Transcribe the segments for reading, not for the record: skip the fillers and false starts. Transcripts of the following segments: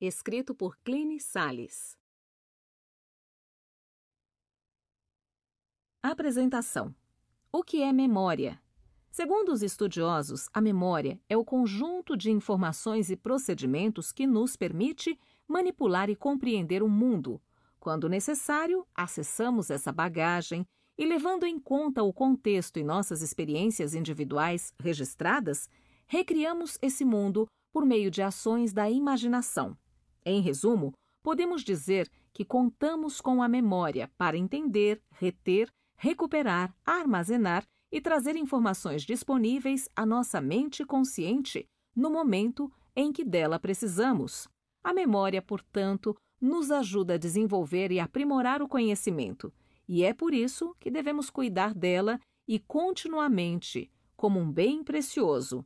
escrito por Cline Salles. Apresentação. O que é memória? Segundo os estudiosos, a memória é o conjunto de informações e procedimentos que nos permite manipular e compreender o mundo. Quando necessário, acessamos essa bagagem e, levando em conta o contexto e nossas experiências individuais registradas, recriamos esse mundo por meio de ações da imaginação. Em resumo, podemos dizer que contamos com a memória para entender, reter, recuperar, armazenar e trazer informações disponíveis à nossa mente consciente no momento em que dela precisamos. A memória, portanto, nos ajuda a desenvolver e aprimorar o conhecimento, e é por isso que devemos cuidar dela e continuamente, como um bem precioso.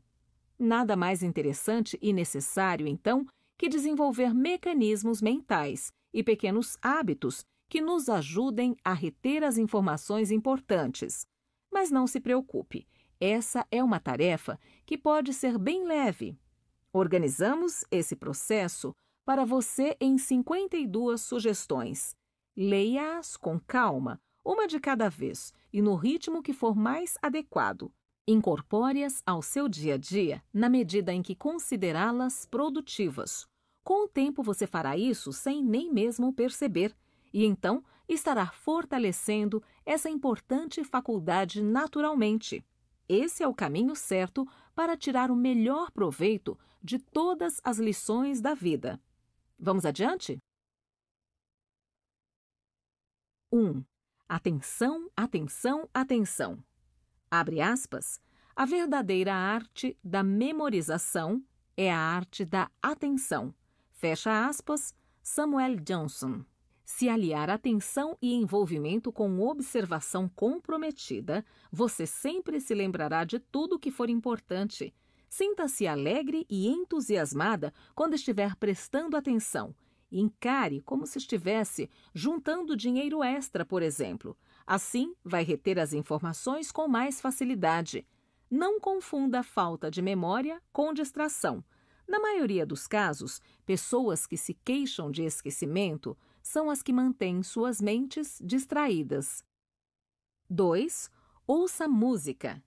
Nada mais interessante e necessário, então, que desenvolver mecanismos mentais e pequenos hábitos que nos ajudem a reter as informações importantes. Mas não se preocupe, essa é uma tarefa que pode ser bem leve. Organizamos esse processo para você em 52 sugestões. Leia-as com calma, uma de cada vez, e no ritmo que for mais adequado. Incorpore-as ao seu dia a dia na medida em que considerá-las produtivas. Com o tempo você fará isso sem nem mesmo perceber, e então estará fortalecendo essa importante faculdade naturalmente. Esse é o caminho certo para tirar o melhor proveito de todas as lições da vida. Vamos adiante? 1. Atenção, atenção, atenção. Abre aspas. A verdadeira arte da memorização é a arte da atenção. Fecha aspas. Samuel Johnson. Se aliar atenção e envolvimento com observação comprometida, você sempre se lembrará de tudo o que for importante. Sinta-se alegre e entusiasmada quando estiver prestando atenção. Encare como se estivesse juntando dinheiro extra, por exemplo. Assim, vai reter as informações com mais facilidade. Não confunda a falta de memória com distração. Na maioria dos casos, pessoas que se queixam de esquecimento são as que mantêm suas mentes distraídas. 2. Ouça música.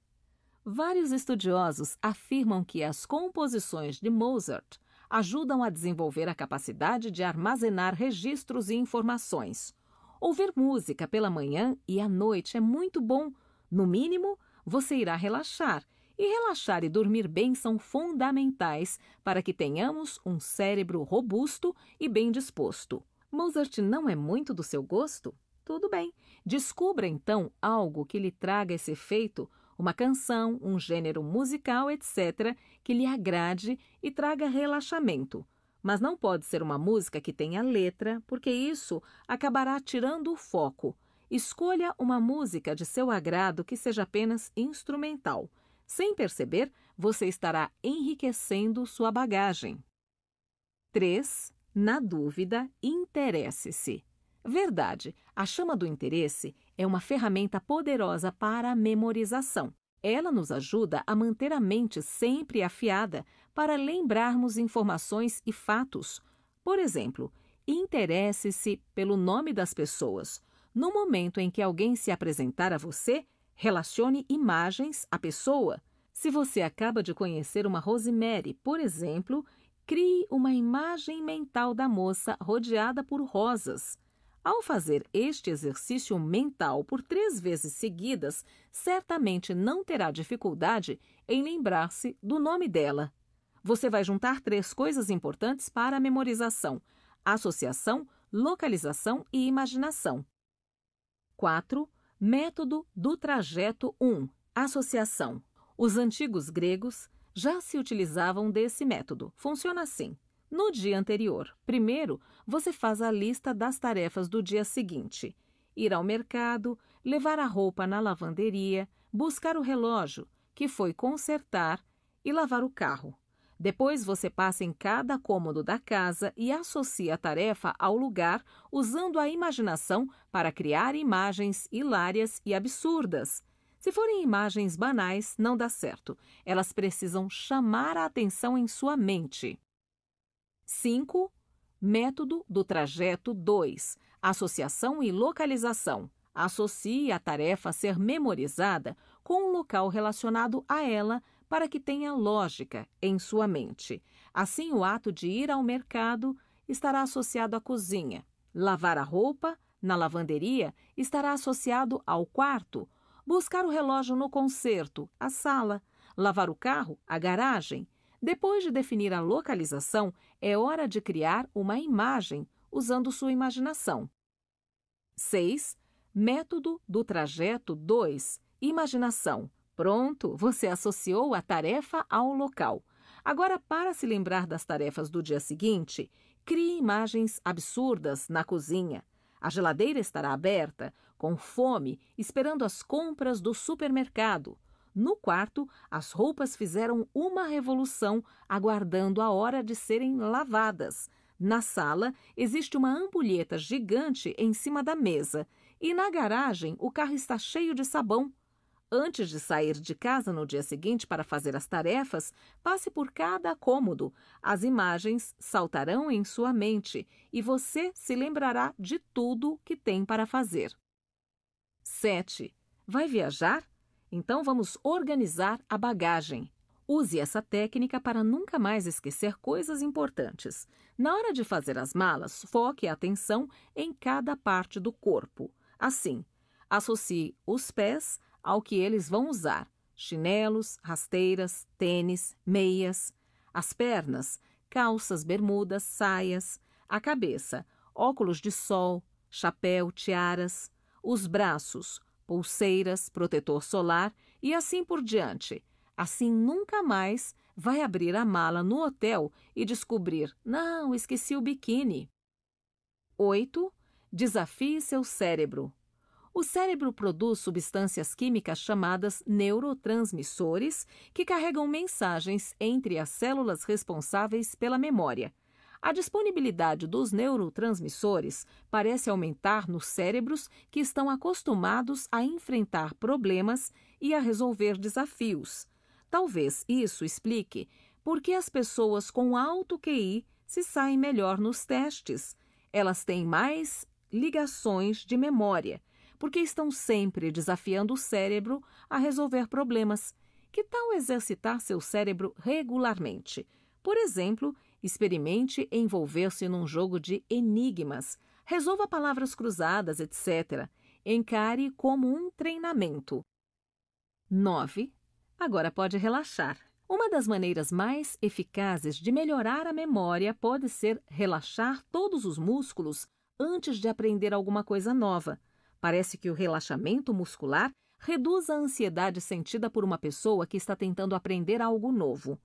Vários estudiosos afirmam que as composições de Mozart ajudam a desenvolver a capacidade de armazenar registros e informações. Ouvir música pela manhã e à noite é muito bom. No mínimo, você irá relaxar. E relaxar e dormir bem são fundamentais para que tenhamos um cérebro robusto e bem disposto. Mozart não é muito do seu gosto? Tudo bem. Descubra, então, algo que lhe traga esse efeito, uma canção, um gênero musical, etc., que lhe agrade e traga relaxamento. Mas não pode ser uma música que tenha letra, porque isso acabará tirando o foco. Escolha uma música de seu agrado que seja apenas instrumental. Sem perceber, você estará enriquecendo sua bagagem. 3. Na dúvida, interesse-se. Verdade, a chama do interesse é uma ferramenta poderosa para a memorização. Ela nos ajuda a manter a mente sempre afiada para lembrarmos informações e fatos. Por exemplo, interesse-se pelo nome das pessoas. No momento em que alguém se apresentar a você, relacione imagens à pessoa. Se você acaba de conhecer uma Rosemary, por exemplo, crie uma imagem mental da moça rodeada por rosas. Ao fazer este exercício mental por 3 vezes seguidas, certamente não terá dificuldade em lembrar-se do nome dela. Você vai juntar 3 coisas importantes para a memorização: associação, localização e imaginação. 4. Método do trajeto 1. Associação. Os antigos gregos já se utilizavam desse método. Funciona assim. No dia anterior, primeiro, você faz a lista das tarefas do dia seguinte. Ir ao mercado, levar a roupa na lavanderia, buscar o relógio, que foi consertar, e lavar o carro. Depois você passa em cada cômodo da casa e associa a tarefa ao lugar usando a imaginação para criar imagens hilárias e absurdas. Se forem imagens banais, não dá certo. Elas precisam chamar a atenção em sua mente. 5. Método do trajeto 2. Associação e localização. Associe a tarefa a ser memorizada com um local relacionado a ela para que tenha lógica em sua mente. Assim, o ato de ir ao mercado estará associado à cozinha. Lavar a roupa na lavanderia estará associado ao quarto. Buscar o relógio no concerto, à sala. Lavar o carro, à garagem. Depois de definir a localização, é hora de criar uma imagem usando sua imaginação. 6. Método do trajeto 2. Imaginação. Pronto, você associou a tarefa ao local. Agora, para se lembrar das tarefas do dia seguinte, crie imagens absurdas na cozinha. A geladeira estará aberta, com fome, esperando as compras do supermercado. No quarto, as roupas fizeram uma revolução, aguardando a hora de serem lavadas. Na sala, existe uma ampulheta gigante em cima da mesa. E na garagem, o carro está cheio de sabão. Antes de sair de casa no dia seguinte para fazer as tarefas, passe por cada cômodo. As imagens saltarão em sua mente e você se lembrará de tudo que tem para fazer. 7. Vai viajar? Então vamos organizar a bagagem. Use essa técnica para nunca mais esquecer coisas importantes. Na hora de fazer as malas, foque a atenção em cada parte do corpo. Assim, associe os pés ao que eles vão usar: chinelos, rasteiras, tênis, meias. As pernas, calças, bermudas, saias. A cabeça, óculos de sol, chapéu, tiaras. Os braços, pulseiras, protetor solar e assim por diante. Assim nunca mais vai abrir a mala no hotel e descobrir: não, esqueci o biquíni. 8. Desafie seu cérebro. O cérebro produz substâncias químicas chamadas neurotransmissores que carregam mensagens entre as células responsáveis pela memória. A disponibilidade dos neurotransmissores parece aumentar nos cérebros que estão acostumados a enfrentar problemas e a resolver desafios. Talvez isso explique por que as pessoas com alto QI se saem melhor nos testes. Elas têm mais ligações de memória, porque estão sempre desafiando o cérebro a resolver problemas. Que tal exercitar seu cérebro regularmente? Por exemplo, experimente envolver-se num jogo de enigmas, resolva palavras cruzadas, etc. Encare como um treinamento. 9. Agora pode relaxar. Uma das maneiras mais eficazes de melhorar a memória pode ser relaxar todos os músculos antes de aprender alguma coisa nova. Parece que o relaxamento muscular reduz a ansiedade sentida por uma pessoa que está tentando aprender algo novo.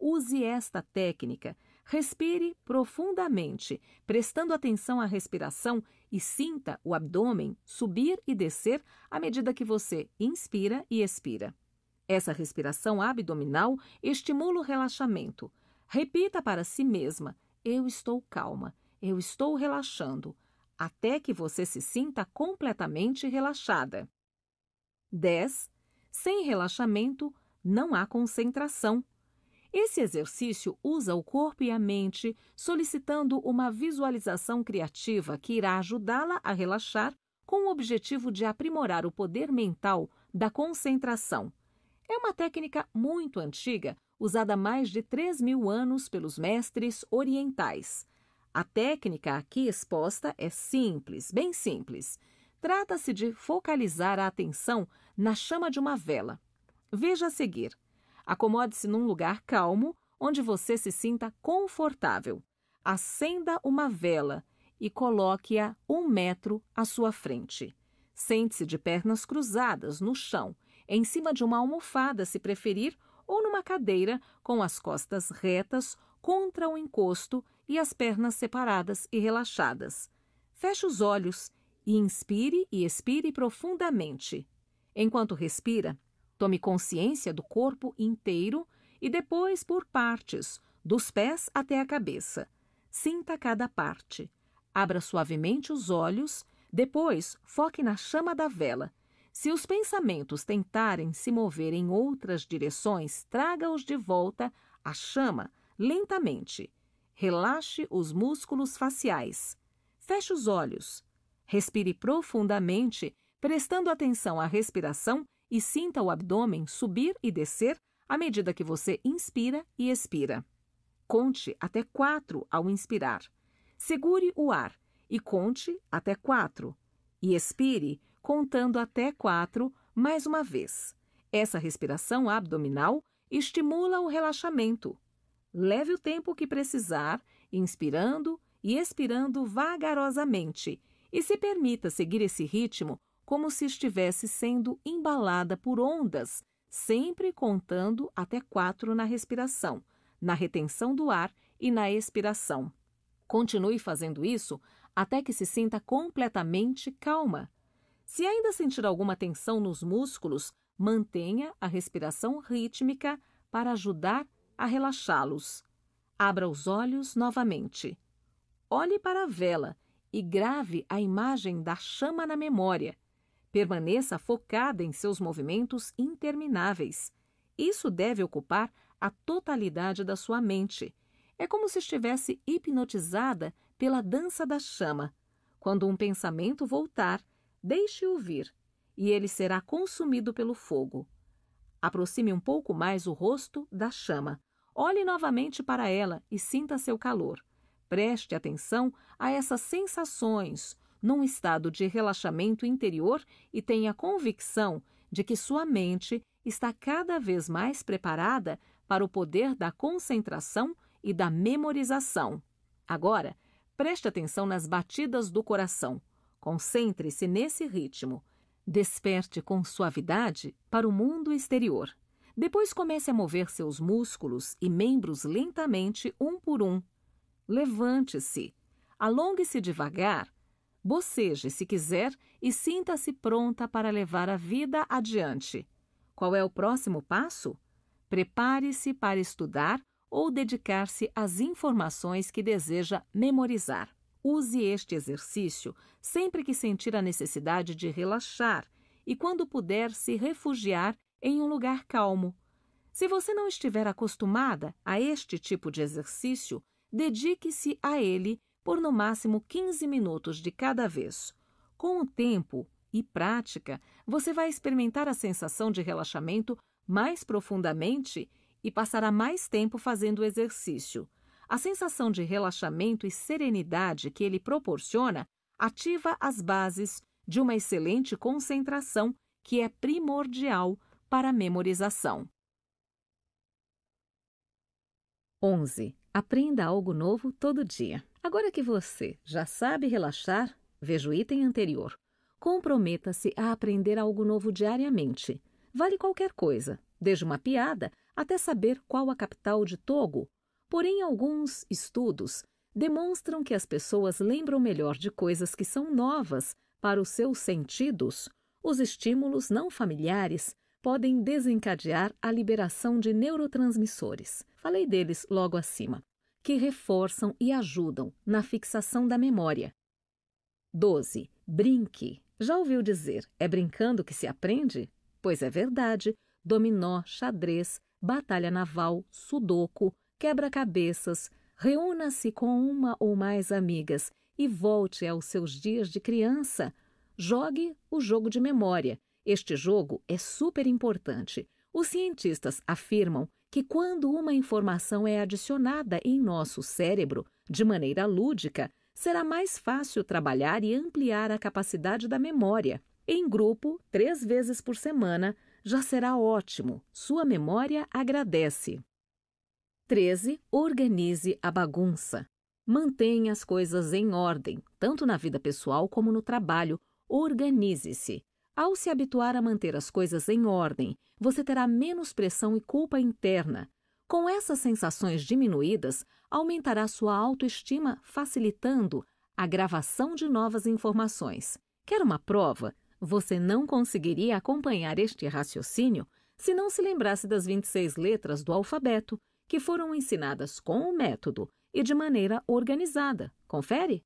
Use esta técnica. Respire profundamente, prestando atenção à respiração e sinta o abdômen subir e descer à medida que você inspira e expira. Essa respiração abdominal estimula o relaxamento. Repita para si mesma: eu estou calma, eu estou relaxando, até que você se sinta completamente relaxada. 10. Sem relaxamento, não há concentração. Esse exercício usa o corpo e a mente, solicitando uma visualização criativa que irá ajudá-la a relaxar com o objetivo de aprimorar o poder mental da concentração. É uma técnica muito antiga, usada há mais de 3.000 anos pelos mestres orientais. A técnica aqui exposta é simples, bem simples. Trata-se de focalizar a atenção na chama de uma vela. Veja a seguir. Acomode-se num lugar calmo, onde você se sinta confortável. Acenda uma vela e coloque-a 1 metro à sua frente. Sente-se de pernas cruzadas no chão, em cima de uma almofada, se preferir, ou numa cadeira com as costas retas contra o encosto e as pernas separadas e relaxadas. Feche os olhos e inspire e expire profundamente. Enquanto respira, tome consciência do corpo inteiro e depois por partes, dos pés até a cabeça. Sinta cada parte. Abra suavemente os olhos, depois foque na chama da vela. Se os pensamentos tentarem se mover em outras direções, traga-os de volta à chama, lentamente. Relaxe os músculos faciais. Feche os olhos. Respire profundamente, prestando atenção à respiração e sinta o abdômen subir e descer à medida que você inspira e expira. Conte até 4 ao inspirar. Segure o ar e conte até 4. E expire contando até 4 mais uma vez. Essa respiração abdominal estimula o relaxamento. Leve o tempo que precisar, inspirando e expirando vagarosamente, e se permita seguir esse ritmo como se estivesse sendo embalada por ondas, sempre contando até 4 na respiração, na retenção do ar e na expiração. Continue fazendo isso até que se sinta completamente calma. Se ainda sentir alguma tensão nos músculos, mantenha a respiração rítmica para ajudar a relaxá-los. Abra os olhos novamente. Olhe para a vela e grave a imagem da chama na memória. Permaneça focada em seus movimentos intermináveis. Isso deve ocupar a totalidade da sua mente. É como se estivesse hipnotizada pela dança da chama. Quando um pensamento voltar, deixe-o vir, e ele será consumido pelo fogo. Aproxime um pouco mais o rosto da chama. Olhe novamente para ela e sinta seu calor. Preste atenção a essas sensações, num estado de relaxamento interior, e tenha convicção de que sua mente está cada vez mais preparada para o poder da concentração e da memorização. Agora, preste atenção nas batidas do coração. Concentre-se nesse ritmo. Desperte com suavidade para o mundo exterior. Depois comece a mover seus músculos e membros lentamente, um por um. Levante-se. Alongue-se devagar. Boceje se quiser e sinta-se pronta para levar a vida adiante. Qual é o próximo passo? Prepare-se para estudar ou dedicar-se às informações que deseja memorizar. Use este exercício sempre que sentir a necessidade de relaxar e quando puder se refugiar em um lugar calmo. Se você não estiver acostumada a este tipo de exercício, dedique-se a ele por no máximo 15 minutos de cada vez. Com o tempo e prática, você vai experimentar a sensação de relaxamento mais profundamente e passará mais tempo fazendo o exercício. A sensação de relaxamento e serenidade que ele proporciona ativa as bases de uma excelente concentração que é primordial para a memorização. 11. Aprenda algo novo todo dia. Agora que você já sabe relaxar, veja o item anterior. Comprometa-se a aprender algo novo diariamente. Vale qualquer coisa, desde uma piada até saber qual a capital de Togo. Porém, alguns estudos demonstram que as pessoas lembram melhor de coisas que são novas para os seus sentidos. Os estímulos não familiares podem desencadear a liberação de neurotransmissores, falei deles logo acima, que reforçam e ajudam na fixação da memória. 12. Brinque. Já ouviu dizer, é brincando que se aprende? Pois é verdade, dominó, xadrez, batalha naval, sudoku, quebra-cabeças, reúna-se com uma ou mais amigas e volte aos seus dias de criança. Jogue o jogo de memória. Este jogo é super importante. Os cientistas afirmam que quando uma informação é adicionada em nosso cérebro de maneira lúdica, será mais fácil trabalhar e ampliar a capacidade da memória. Em grupo, 3 vezes por semana, já será ótimo. Sua memória agradece. 13. Organize a bagunça. Mantenha as coisas em ordem, tanto na vida pessoal como no trabalho. Organize-se. Ao se habituar a manter as coisas em ordem, você terá menos pressão e culpa interna. Com essas sensações diminuídas, aumentará sua autoestima, facilitando a gravação de novas informações. Quer uma prova? Você não conseguiria acompanhar este raciocínio se não se lembrasse das 26 letras do alfabeto, que foram ensinadas com o método e de maneira organizada. Confere?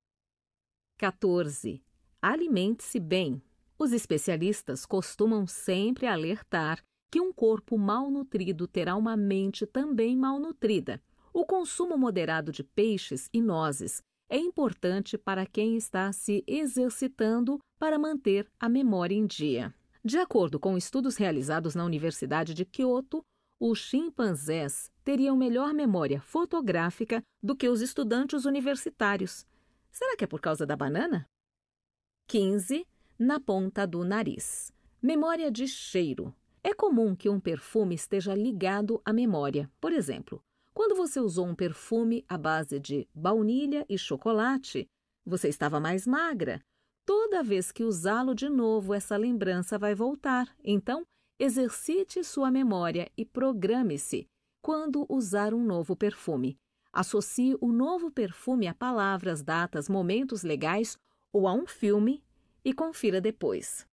14. Alimente-se bem. Os especialistas costumam sempre alertar que um corpo mal nutrido terá uma mente também mal nutrida. O consumo moderado de peixes e nozes é importante para quem está se exercitando para manter a memória em dia. De acordo com estudos realizados na Universidade de Kyoto, os chimpanzés teriam melhor memória fotográfica do que os estudantes universitários. Será que é por causa da banana? 15. Na ponta do nariz. Memória de cheiro. É comum que um perfume esteja ligado à memória. Por exemplo, quando você usou um perfume à base de baunilha e chocolate, você estava mais magra. Toda vez que usá-lo de novo, essa lembrança vai voltar. Então, exercite sua memória e programe-se quando usar um novo perfume. Associe o novo perfume a palavras, datas, momentos legais ou a um filme e confira depois.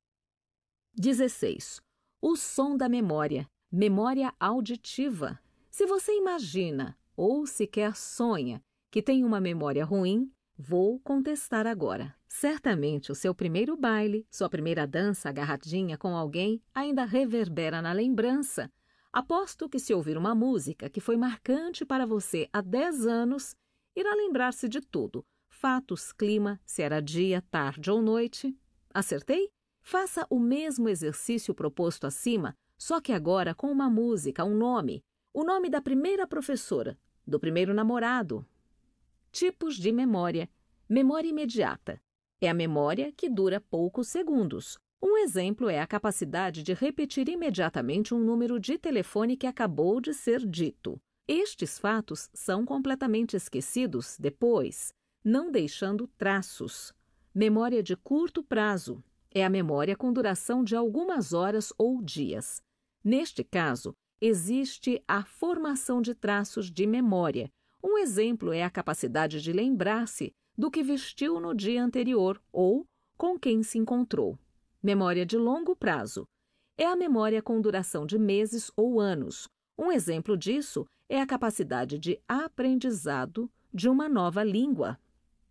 16. O som da memória. Memória auditiva. Se você imagina ou sequer sonha que tem uma memória ruim, vou contestar agora. Certamente o seu primeiro baile, sua primeira dança agarradinha com alguém ainda reverbera na lembrança. Aposto que se ouvir uma música que foi marcante para você há 10 anos, irá lembrar-se de tudo. Fatos, clima, se era dia, tarde ou noite. Acertei? Faça o mesmo exercício proposto acima, só que agora com uma música, um nome. O nome da primeira professora, do primeiro namorado. Tipos de memória. Memória imediata. É a memória que dura poucos segundos. Um exemplo é a capacidade de repetir imediatamente um número de telefone que acabou de ser dito. Estes fatos são completamente esquecidos depois, não deixando traços. Memória de curto prazo. É a memória com duração de algumas horas ou dias. Neste caso, existe a formação de traços de memória. Um exemplo é a capacidade de lembrar-se do que vestiu no dia anterior ou com quem se encontrou. Memória de longo prazo. É a memória com duração de meses ou anos. Um exemplo disso é a capacidade de aprendizado de uma nova língua.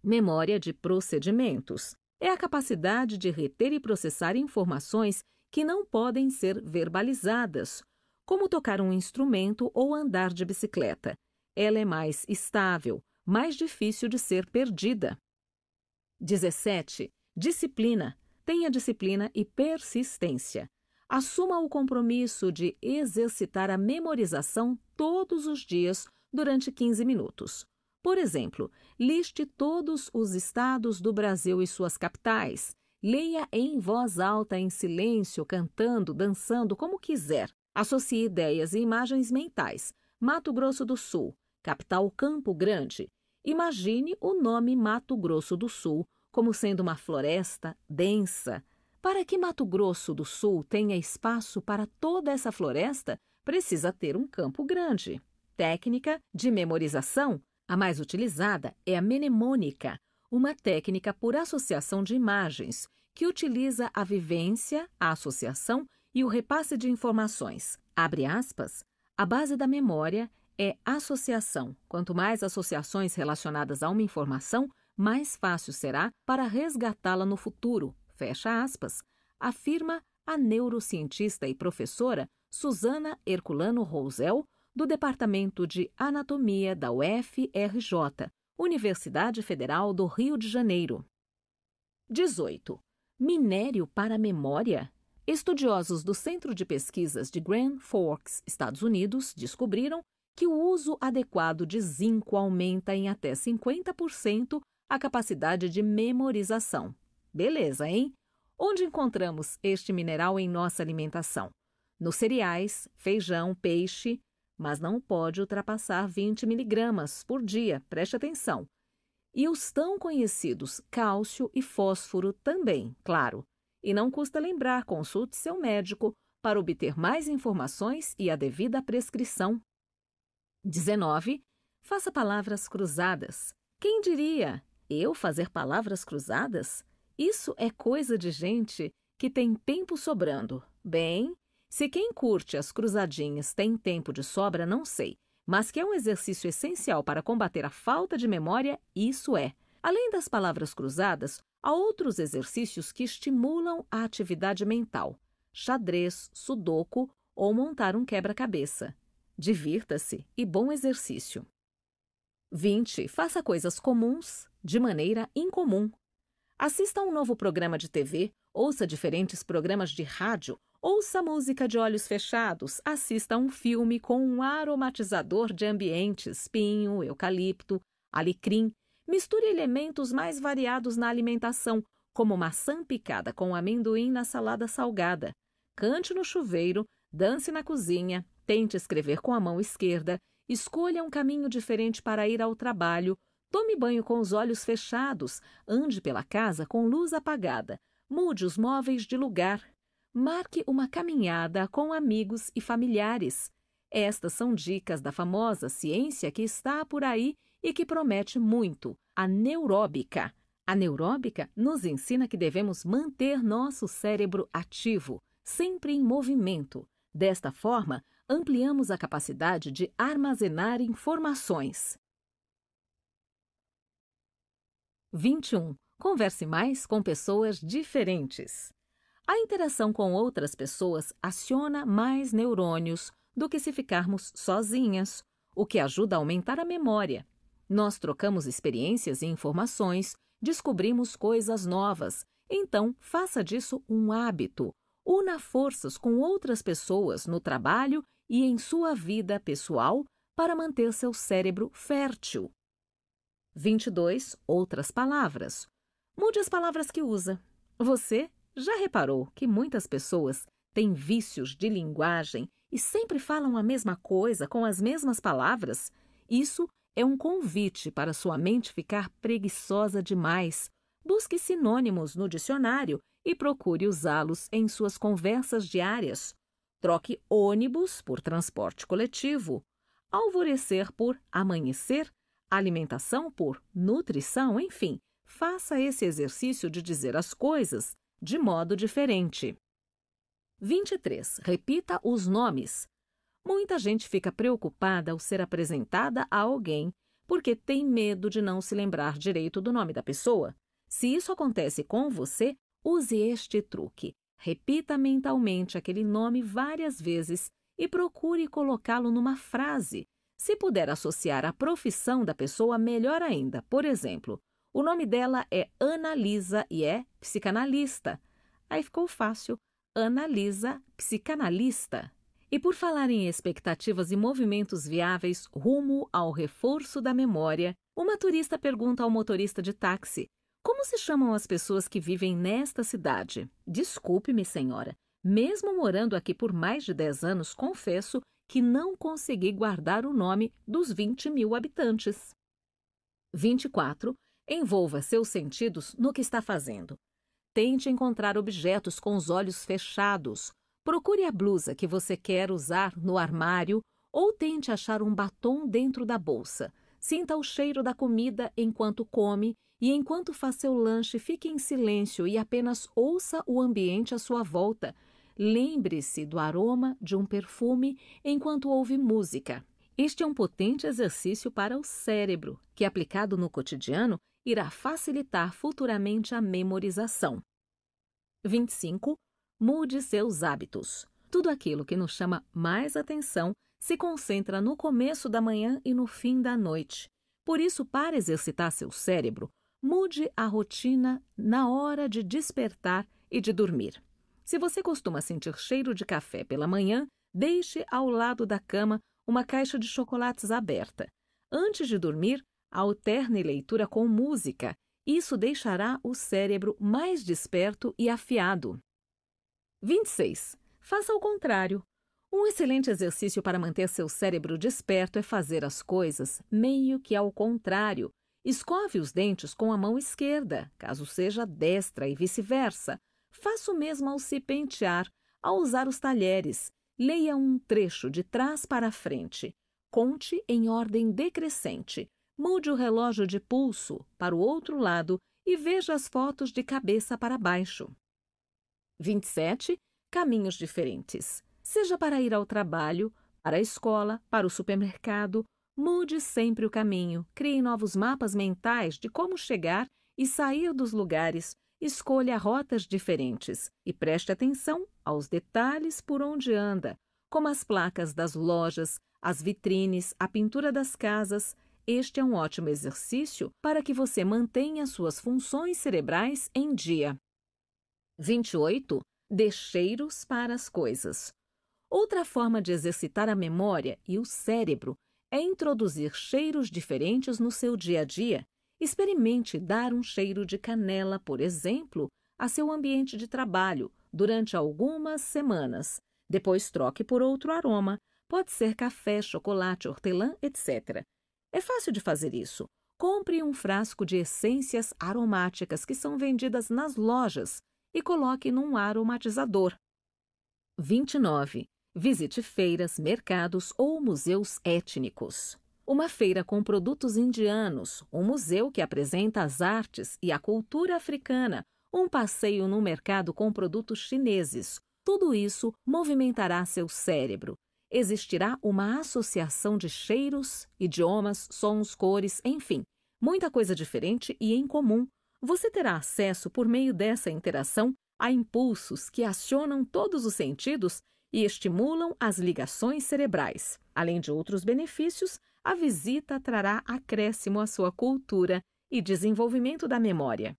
Memória de procedimentos. É a capacidade de reter e processar informações que não podem ser verbalizadas, como tocar um instrumento ou andar de bicicleta. Ela é mais estável, mais difícil de ser perdida. 17. Disciplina. Tenha disciplina e persistência. Assuma o compromisso de exercitar a memorização todos os dias durante 15 minutos. Por exemplo, liste todos os estados do Brasil e suas capitais. Leia em voz alta, em silêncio, cantando, dançando, como quiser. Associe ideias e imagens mentais. Mato Grosso do Sul, capital Campo Grande. Imagine o nome Mato Grosso do Sul como sendo uma floresta densa. Para que Mato Grosso do Sul tenha espaço para toda essa floresta, precisa ter um campo grande. Técnica de memorização. A mais utilizada é a mnemônica, uma técnica por associação de imagens, que utiliza a vivência, a associação e o repasse de informações. Abre aspas, a base da memória é associação. Quanto mais associações relacionadas a uma informação, mais fácil será para resgatá-la no futuro. Fecha aspas, afirma a neurocientista e professora Susana Herculano Rosel, do Departamento de Anatomia da UFRJ, Universidade Federal do Rio de Janeiro. 18. Minério para a memória? Estudiosos do Centro de Pesquisas de Grand Forks, Estados Unidos, descobriram que o uso adequado de zinco aumenta em até 50% a capacidade de memorização. Beleza, hein? Onde encontramos este mineral em nossa alimentação? Nos cereais, feijão, peixe, mas não pode ultrapassar 20 miligramas por dia, preste atenção. E os tão conhecidos cálcio e fósforo também, claro. E não custa lembrar, consulte seu médico para obter mais informações e a devida prescrição. 19. Faça palavras cruzadas. Quem diria? Eu fazer palavras cruzadas? Isso é coisa de gente que tem tempo sobrando. Bem, se quem curte as cruzadinhas tem tempo de sobra, não sei. Mas que é um exercício essencial para combater a falta de memória, isso é. Além das palavras cruzadas, há outros exercícios que estimulam a atividade mental. Xadrez, sudoku ou montar um quebra-cabeça. Divirta-se e bom exercício. 20. Faça coisas comuns de maneira incomum. Assista a um novo programa de TV, ouça diferentes programas de rádio, ouça música de olhos fechados, assista a um filme com um aromatizador de ambientes, pinho, eucalipto, alecrim. Misture elementos mais variados na alimentação, como maçã picada com amendoim na salada salgada. Cante no chuveiro, dance na cozinha, tente escrever com a mão esquerda, escolha um caminho diferente para ir ao trabalho, tome banho com os olhos fechados, ande pela casa com luz apagada, mude os móveis de lugar, marque uma caminhada com amigos e familiares. Estas são dicas da famosa ciência que está por aí e que promete muito, a neuróbica. A neuróbica nos ensina que devemos manter nosso cérebro ativo, sempre em movimento. Desta forma, ampliamos a capacidade de armazenar informações. 21. Converse mais com pessoas diferentes. A interação com outras pessoas aciona mais neurônios do que se ficarmos sozinhas, o que ajuda a aumentar a memória. Nós trocamos experiências e informações, descobrimos coisas novas, então faça disso um hábito. Una forças com outras pessoas no trabalho e em sua vida pessoal para manter seu cérebro fértil. 22. Outras palavras. Mude as palavras que usa. Você já reparou que muitas pessoas têm vícios de linguagem e sempre falam a mesma coisa com as mesmas palavras? Isso é um convite para sua mente ficar preguiçosa demais. Busque sinônimos no dicionário e procure usá-los em suas conversas diárias. Troque ônibus por transporte coletivo, alvorecer por amanhecer, alimentação por nutrição, enfim, faça esse exercício de dizer as coisas de modo diferente. 23. Repita os nomes. Muita gente fica preocupada ao ser apresentada a alguém porque tem medo de não se lembrar direito do nome da pessoa. Se isso acontece com você, use este truque. Repita mentalmente aquele nome várias vezes e procure colocá-lo numa frase. Se puder associar a profissão da pessoa, melhor ainda. Por exemplo, o nome dela é Ana Lisa e é psicanalista. Aí ficou fácil. Ana Lisa, psicanalista. E por falar em expectativas e movimentos viáveis rumo ao reforço da memória, uma turista pergunta ao motorista de táxi: como se chamam as pessoas que vivem nesta cidade? Desculpe-me, senhora. Mesmo morando aqui por mais de 10 anos, confesso que não consegui guardar o nome dos 20.000 habitantes. 24. Envolva seus sentidos no que está fazendo. Tente encontrar objetos com os olhos fechados. Procure a blusa que você quer usar no armário ou tente achar um batom dentro da bolsa. Sinta o cheiro da comida enquanto come e enquanto faz seu lanche, fique em silêncio e apenas ouça o ambiente à sua volta. Lembre-se do aroma de um perfume enquanto ouve música. Este é um potente exercício para o cérebro, que, aplicado no cotidiano, irá facilitar futuramente a memorização. 25. Mude seus hábitos. Tudo aquilo que nos chama mais atenção se concentra no começo da manhã e no fim da noite. Por isso, para exercitar seu cérebro, mude a rotina na hora de despertar e de dormir. Se você costuma sentir cheiro de café pela manhã, deixe ao lado da cama uma caixa de chocolates aberta. Antes de dormir, alterne leitura com música. Isso deixará o cérebro mais desperto e afiado. 26. Faça o contrário. Um excelente exercício para manter seu cérebro desperto é fazer as coisas meio que ao contrário. Escove os dentes com a mão esquerda, caso seja destra e vice-versa. Faça o mesmo ao se pentear, ao usar os talheres. Leia um trecho de trás para frente. Conte em ordem decrescente. Mude o relógio de pulso para o outro lado e veja as fotos de cabeça para baixo. 27. Caminhos diferentes. Seja para ir ao trabalho, para a escola, para o supermercado, mude sempre o caminho. Crie novos mapas mentais de como chegar e sair dos lugares. Escolha rotas diferentes e preste atenção aos detalhes por onde anda, como as placas das lojas, as vitrines, a pintura das casas. Este é um ótimo exercício para que você mantenha suas funções cerebrais em dia. 28. Dê cheiros para as coisas. Outra forma de exercitar a memória e o cérebro é introduzir cheiros diferentes no seu dia a dia. Experimente dar um cheiro de canela, por exemplo, a seu ambiente de trabalho durante algumas semanas. Depois troque por outro aroma. Pode ser café, chocolate, hortelã, etc. É fácil de fazer isso. Compre um frasco de essências aromáticas que são vendidas nas lojas e coloque num aromatizador. 29. Visite feiras, mercados ou museus étnicos. Uma feira com produtos indianos, um museu que apresenta as artes e a cultura africana, um passeio num mercado com produtos chineses. Tudo isso movimentará seu cérebro. Existirá uma associação de cheiros, idiomas, sons, cores, enfim, muita coisa diferente e em comum. Você terá acesso, por meio dessa interação, a impulsos que acionam todos os sentidos e estimulam as ligações cerebrais. Além de outros benefícios, a visita trará acréscimo à sua cultura e desenvolvimento da memória.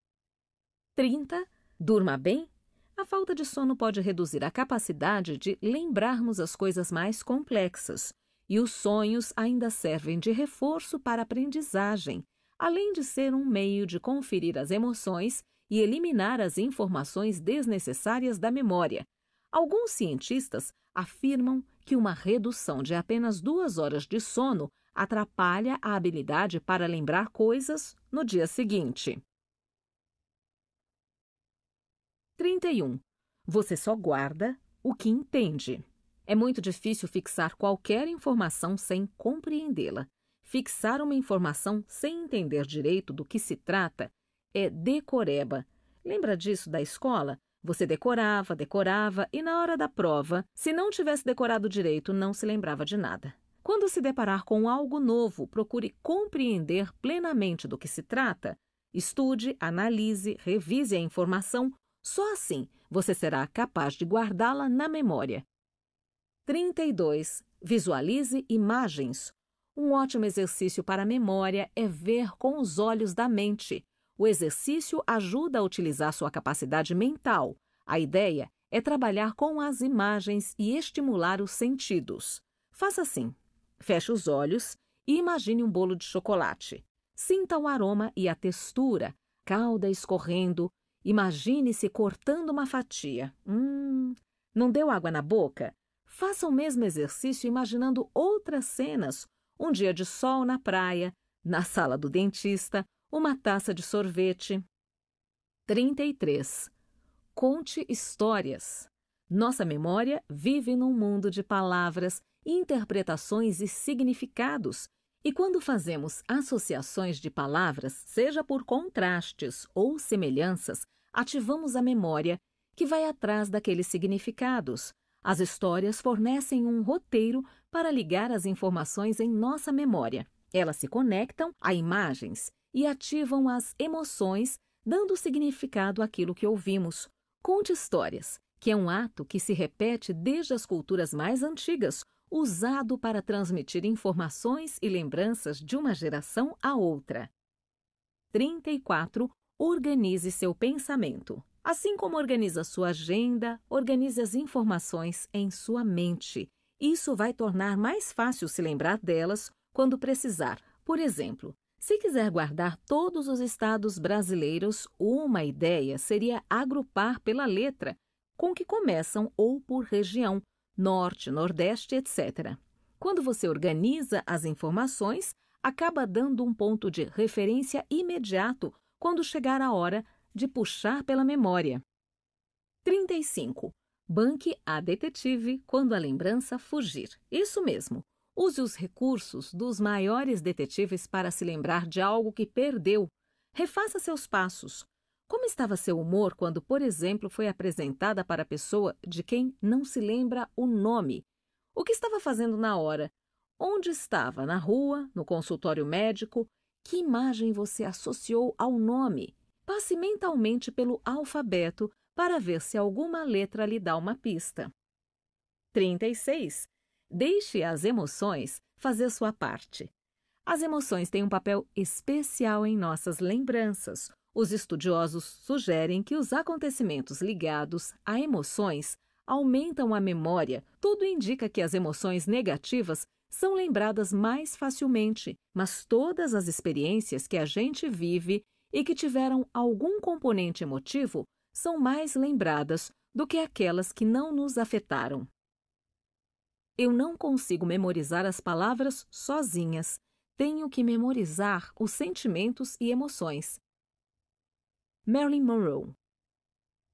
30. Durma bem. A falta de sono pode reduzir a capacidade de lembrarmos as coisas mais complexas, e os sonhos ainda servem de reforço para a aprendizagem, além de ser um meio de conferir as emoções e eliminar as informações desnecessárias da memória. Alguns cientistas afirmam que uma redução de apenas 2 horas de sono atrapalha a habilidade para lembrar coisas no dia seguinte. 31. Você só guarda o que entende. É muito difícil fixar qualquer informação sem compreendê-la. Fixar uma informação sem entender direito do que se trata é decoreba. Lembra disso da escola? Você decorava e na hora da prova, se não tivesse decorado direito, não se lembrava de nada. Quando se deparar com algo novo, procure compreender plenamente do que se trata. Estude, analise, revise a informação. Só assim você será capaz de guardá-la na memória. 32. Visualize imagens. Um ótimo exercício para a memória é ver com os olhos da mente. O exercício ajuda a utilizar sua capacidade mental. A ideia é trabalhar com as imagens e estimular os sentidos. Faça assim. Feche os olhos e imagine um bolo de chocolate. Sinta o aroma e a textura, calda escorrendo. Imagine-se cortando uma fatia. Não deu água na boca? Faça o mesmo exercício imaginando outras cenas. Um dia de sol na praia, na sala do dentista, uma taça de sorvete. 33. Conte histórias. Nossa memória vive num mundo de palavras, interpretações e significados. E quando fazemos associações de palavras, seja por contrastes ou semelhanças, ativamos a memória, que vai atrás daqueles significados. As histórias fornecem um roteiro para ligar as informações em nossa memória. Elas se conectam a imagens e ativam as emoções, dando significado àquilo que ouvimos. Conte histórias, que é um ato que se repete desde as culturas mais antigas, usado para transmitir informações e lembranças de uma geração a outra. 34. Organize seu pensamento. Assim como organiza sua agenda, organize as informações em sua mente. Isso vai tornar mais fácil se lembrar delas quando precisar. Por exemplo, se quiser guardar todos os estados brasileiros, uma ideia seria agrupar pela letra com que começam ou por região, norte, nordeste, etc. Quando você organiza as informações, acaba dando um ponto de referência imediato quando chegar a hora de puxar pela memória. 35. Banque a detetive quando a lembrança fugir. Isso mesmo. Use os recursos dos maiores detetives para se lembrar de algo que perdeu. Refaça seus passos. Como estava seu humor quando, por exemplo, foi apresentada para a pessoa de quem não se lembra o nome? O que estava fazendo na hora? Onde estava? Na rua? No consultório médico? Que imagem você associou ao nome? Passe mentalmente pelo alfabeto para ver se alguma letra lhe dá uma pista. 36. Deixe as emoções fazer sua parte. As emoções têm um papel especial em nossas lembranças. Os estudiosos sugerem que os acontecimentos ligados a emoções aumentam a memória. Tudo indica que as emoções negativas são lembradas mais facilmente, mas todas as experiências que a gente vive e que tiveram algum componente emotivo são mais lembradas do que aquelas que não nos afetaram. Eu não consigo memorizar as palavras sozinhas. Tenho que memorizar os sentimentos e emoções. Marilyn Monroe.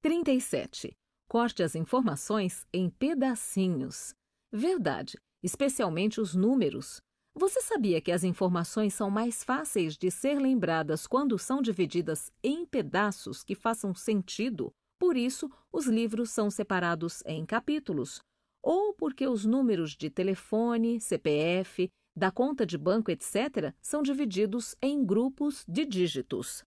37. Corte as informações em pedacinhos. Verdade, especialmente os números. Você sabia que as informações são mais fáceis de ser lembradas quando são divididas em pedaços que façam sentido? Por isso, os livros são separados em capítulos. Ou porque os números de telefone, CPF, da conta de banco, etc., são divididos em grupos de dígitos.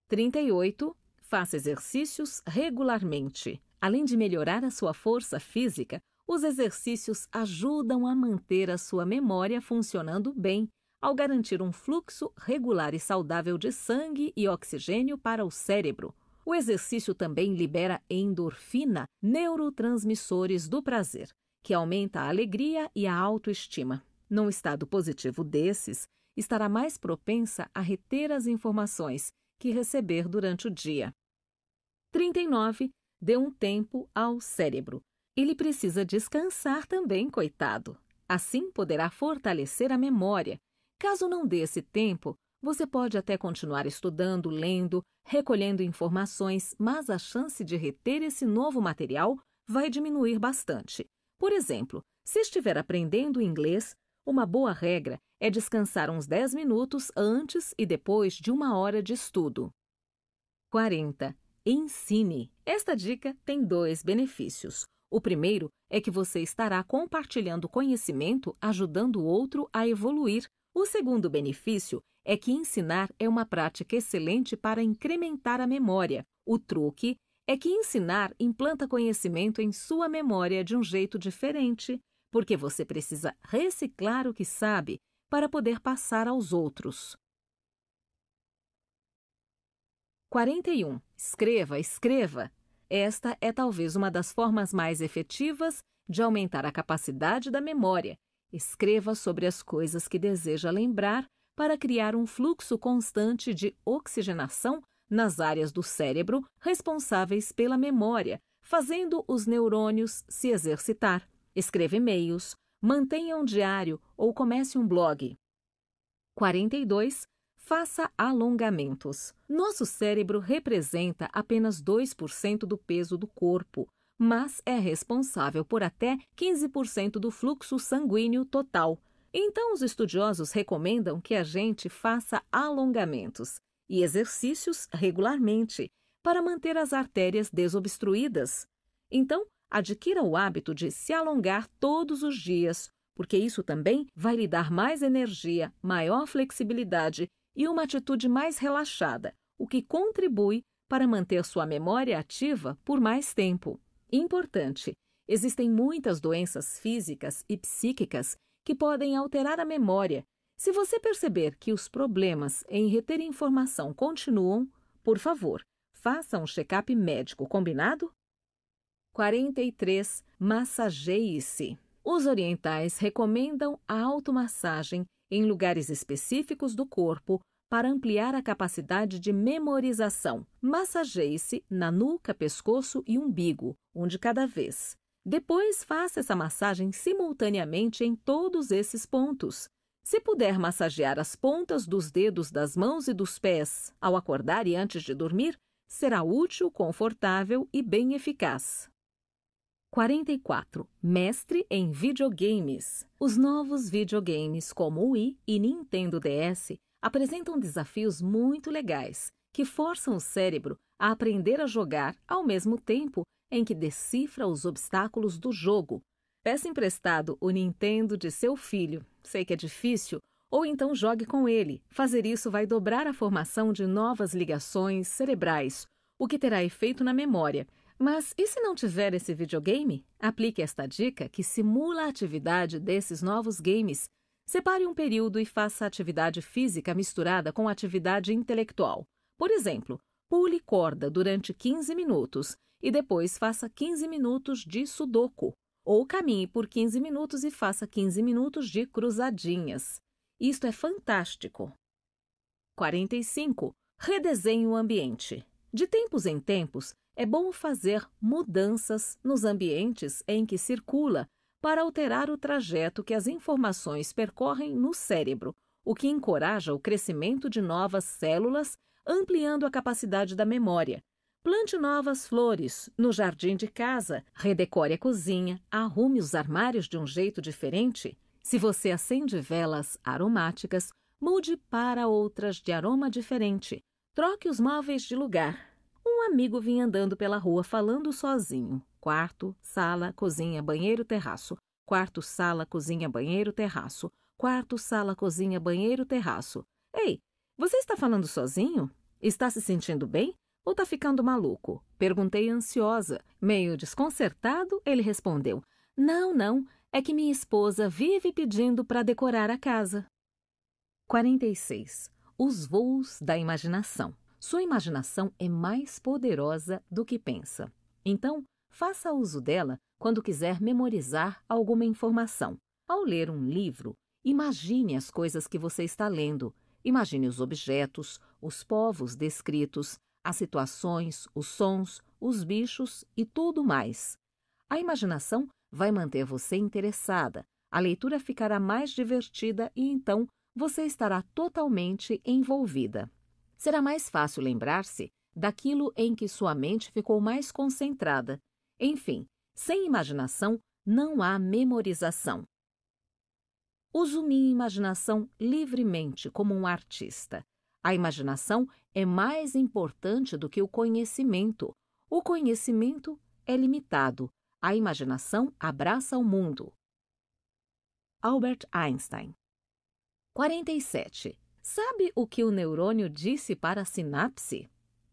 38. Faça exercícios regularmente. Além de melhorar a sua força física, os exercícios ajudam a manter a sua memória funcionando bem, ao garantir um fluxo regular e saudável de sangue e oxigênio para o cérebro. O exercício também libera endorfina, neurotransmissores do prazer, que aumenta a alegria e a autoestima. Num estado positivo desses, estará mais propensa a reter as informações que receber durante o dia. 39. Dê um tempo ao cérebro. Ele precisa descansar também, coitado. Assim poderá fortalecer a memória. Caso não dê esse tempo, você pode até continuar estudando, lendo, recolhendo informações, mas a chance de reter esse novo material vai diminuir bastante. Por exemplo, se estiver aprendendo inglês, uma boa regra é descansar uns 10 minutos antes e depois de 1 hora de estudo. 40. Ensine. Esta dica tem 2 benefícios. O primeiro é que você estará compartilhando conhecimento, ajudando o outro a evoluir. O segundo benefício é que ensinar é uma prática excelente para incrementar a memória. O truque é que ensinar implanta conhecimento em sua memória de um jeito diferente, porque você precisa reciclar o que sabe para poder passar aos outros. 41. Escreva, escreva. Esta é talvez uma das formas mais efetivas de aumentar a capacidade da memória. Escreva sobre as coisas que deseja lembrar para criar um fluxo constante de oxigenação nas áreas do cérebro responsáveis pela memória, fazendo os neurônios se exercitar. Escreva e-mails, mantenha um diário ou comece um blog. 42. Faça alongamentos. Nosso cérebro representa apenas 2% do peso do corpo, mas é responsável por até 15% do fluxo sanguíneo total. Então, os estudiosos recomendam que a gente faça alongamentos e exercícios regularmente para manter as artérias desobstruídas. Então, adquira o hábito de se alongar todos os dias, porque isso também vai lhe dar mais energia, maior flexibilidade e uma atitude mais relaxada, o que contribui para manter sua memória ativa por mais tempo. Importante: existem muitas doenças físicas e psíquicas que podem alterar a memória. Se você perceber que os problemas em reter informação continuam, por favor, faça um check-up médico, combinado? 43. Massageie-se. Os orientais recomendam a automassagem em lugares específicos do corpo para ampliar a capacidade de memorização. Massageie-se na nuca, pescoço e umbigo, um de cada vez. Depois, faça essa massagem simultaneamente em todos esses pontos. Se puder massagear as pontas dos dedos das mãos e dos pés ao acordar e antes de dormir, será útil, confortável e bem eficaz. 44. Mestre em videogames. Os novos videogames como o Wii e Nintendo DS apresentam desafios muito legais que forçam o cérebro a aprender a jogar ao mesmo tempo em que decifra os obstáculos do jogo. Peça emprestado o Nintendo de seu filho. Sei que é difícil, ou então jogue com ele. Fazer isso vai dobrar a formação de novas ligações cerebrais, o que terá efeito na memória. Mas e se não tiver esse videogame? Aplique esta dica que simula a atividade desses novos games. Separe um período e faça atividade física misturada com atividade intelectual. Por exemplo, pule corda durante 15 minutos e depois faça 15 minutos de sudoku. Ou caminhe por 15 minutos e faça 15 minutos de cruzadinhas. Isto é fantástico. 45. Redesenhe o ambiente. De tempos em tempos, é bom fazer mudanças nos ambientes em que circula para alterar o trajeto que as informações percorrem no cérebro, o que encoraja o crescimento de novas células, ampliando a capacidade da memória. Plante novas flores no jardim de casa, redecore a cozinha, arrume os armários de um jeito diferente. Se você acende velas aromáticas, mude para outras de aroma diferente. Troque os móveis de lugar. Um amigo vinha andando pela rua falando sozinho. Quarto, sala, cozinha, banheiro, terraço. Quarto, sala, cozinha, banheiro, terraço. Quarto, sala, cozinha, banheiro, terraço. Ei, você está falando sozinho? Está se sentindo bem? Ou está ficando maluco? Perguntei ansiosa. Meio desconcertado, ele respondeu: Não, é que minha esposa vive pedindo para decorar a casa. 46. Os voos da imaginação. Sua imaginação é mais poderosa do que pensa. Então, faça uso dela quando quiser memorizar alguma informação. Ao ler um livro, imagine as coisas que você está lendo. Imagine os objetos, os povos descritos, as situações, os sons, os bichos e tudo mais. A imaginação vai manter você interessada, a leitura ficará mais divertida e então você estará totalmente envolvida. Será mais fácil lembrar-se daquilo em que sua mente ficou mais concentrada. Enfim, sem imaginação não há memorização. Uso minha imaginação livremente como um artista. A imaginação é mais importante do que o conhecimento. O conhecimento é limitado. A imaginação abraça o mundo. Albert Einstein. 47. Sabe o que o neurônio disse para a sinapse?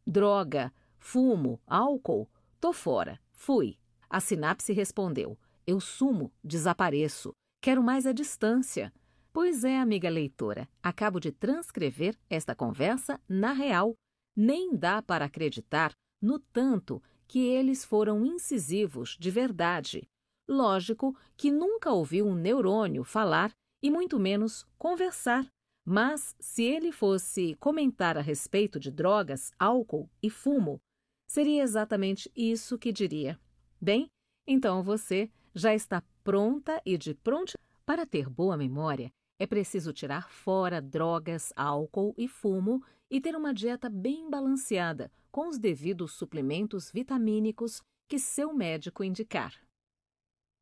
Droga, fumo, álcool, tô fora, fui. A sinapse respondeu: eu sumo, desapareço, quero mais a distância. Pois é, amiga leitora, acabo de transcrever esta conversa na real. Nem dá para acreditar no tanto que eles foram incisivos de verdade. Lógico que nunca ouviu um neurônio falar e muito menos conversar. Mas, se ele fosse comentar a respeito de drogas, álcool e fumo, seria exatamente isso que diria. Bem, então você já está pronta e de pronto. Para ter boa memória, é preciso tirar fora drogas, álcool e fumo e ter uma dieta bem balanceada, com os devidos suplementos vitamínicos que seu médico indicar.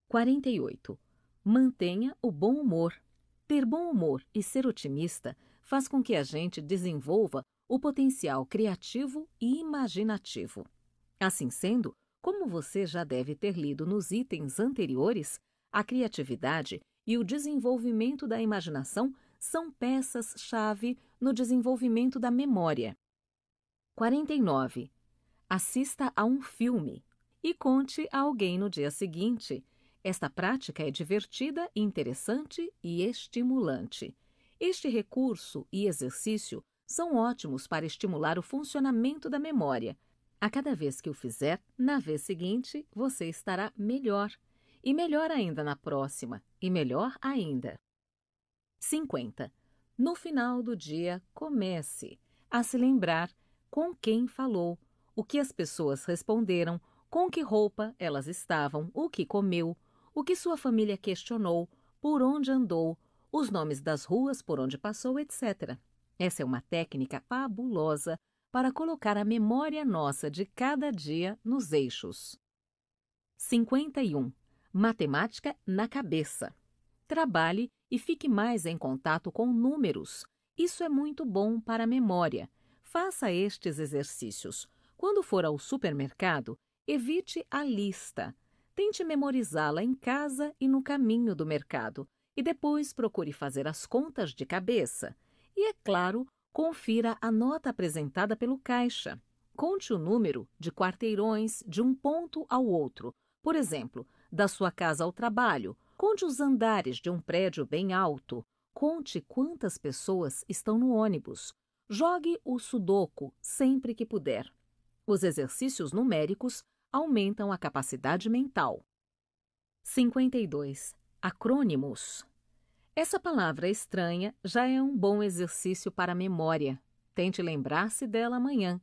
48. Mantenha o bom humor. Ter bom humor e ser otimista faz com que a gente desenvolva o potencial criativo e imaginativo. Assim sendo, como você já deve ter lido nos itens anteriores, a criatividade e o desenvolvimento da imaginação são peças-chave no desenvolvimento da memória. 49. Assista a um filme e conte a alguém no dia seguinte. Esta prática é divertida, interessante e estimulante. Este recurso e exercício são ótimos para estimular o funcionamento da memória. A cada vez que o fizer, na vez seguinte, você estará melhor. E melhor ainda na próxima. E melhor ainda. 50. No final do dia, comece a se lembrar com quem falou, o que as pessoas responderam, com que roupa elas estavam, o que comeu, o que sua família questionou, por onde andou, os nomes das ruas por onde passou, etc. Essa é uma técnica fabulosa para colocar a memória nossa de cada dia nos eixos. 51. Matemática na cabeça. Trabalhe e fique mais em contato com números. Isso é muito bom para a memória. Faça estes exercícios. Quando for ao supermercado, evite a lista. Tente memorizá-la em casa e no caminho do mercado, e depois procure fazer as contas de cabeça. E, é claro, confira a nota apresentada pelo caixa. Conte o número de quarteirões de um ponto ao outro. Por exemplo, da sua casa ao trabalho. Conte os andares de um prédio bem alto. Conte quantas pessoas estão no ônibus. Jogue o sudoku sempre que puder. Os exercícios numéricos aumentam a capacidade mental. 52. Acrônimos. Essa palavra estranha já é um bom exercício para a memória. Tente lembrar-se dela amanhã.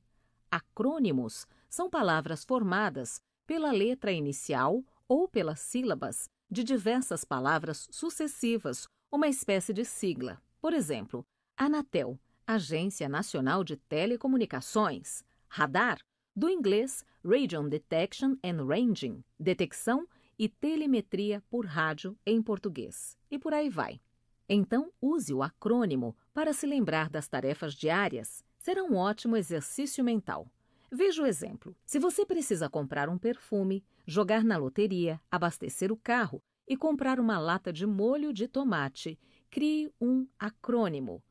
Acrônimos são palavras formadas pela letra inicial ou pelas sílabas de diversas palavras sucessivas, uma espécie de sigla. Por exemplo, Anatel, Agência Nacional de Telecomunicações. Radar, do inglês Radio Detection and Ranging, detecção e telemetria por rádio em português. E por aí vai. Então, use o acrônimo para se lembrar das tarefas diárias. Será um ótimo exercício mental. Veja o exemplo. Se você precisa comprar um perfume, jogar na loteria, abastecer o carro e comprar uma lata de molho de tomate, crie um acrônimo.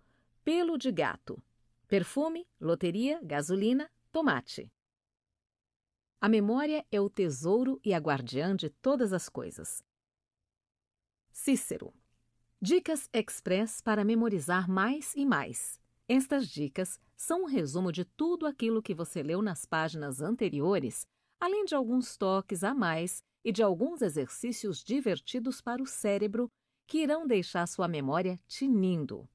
Pelo de gato. Perfume, loteria, gasolina, tomate. A memória é o tesouro e a guardiã de todas as coisas. Cícero. Dicas express para memorizar mais e mais. Estas dicas são um resumo de tudo aquilo que você leu nas páginas anteriores, além de alguns toques a mais e de alguns exercícios divertidos para o cérebro que irão deixar sua memória tinindo.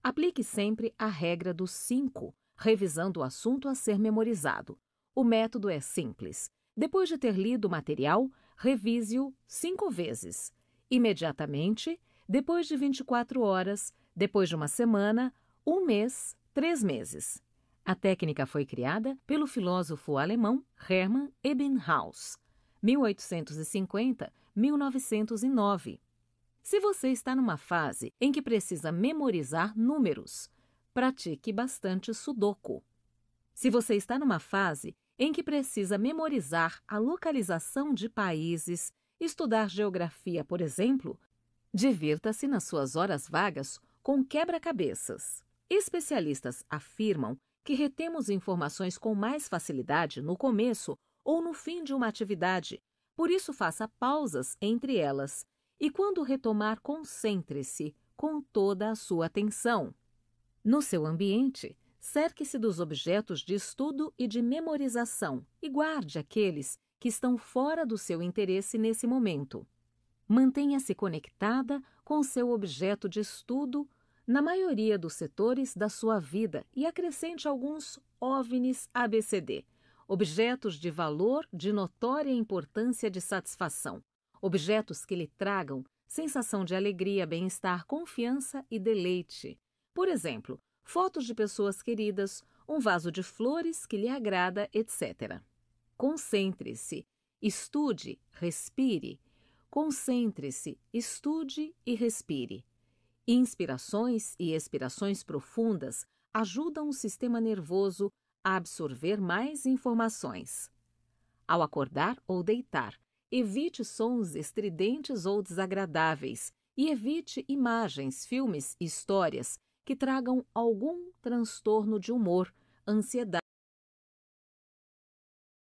Aplique sempre a regra dos 5, revisando o assunto a ser memorizado. O método é simples. Depois de ter lido o material, revise-o 5 vezes. Imediatamente, depois de 24 horas, depois de uma semana, 1 mês, 3 meses. A técnica foi criada pelo filósofo alemão Hermann Ebbinghaus, 1850-1909. Se você está numa fase em que precisa memorizar números, pratique bastante sudoku. Se você está numa fase em que precisa memorizar a localização de países, estudar geografia, por exemplo, divirta-se nas suas horas vagas com quebra-cabeças. Especialistas afirmam que retemos informações com mais facilidade no começo ou no fim de uma atividade, por isso faça pausas entre elas. E quando retomar, concentre-se com toda a sua atenção. No seu ambiente, cerque-se dos objetos de estudo e de memorização e guarde aqueles que estão fora do seu interesse nesse momento. Mantenha-se conectada com seu objeto de estudo na maioria dos setores da sua vida e acrescente alguns OVNIs ABCD, objetos de valor de notória importância de satisfação, objetos que lhe tragam sensação de alegria, bem-estar, confiança e deleite. Por exemplo, fotos de pessoas queridas, um vaso de flores que lhe agrada, etc. Concentre-se, estude, respire. Concentre-se, estude e respire. Inspirações e expirações profundas ajudam o sistema nervoso a absorver mais informações. Ao acordar ou deitar, evite sons estridentes ou desagradáveis e evite imagens, filmes e histórias que tragam algum transtorno de humor, ansiedade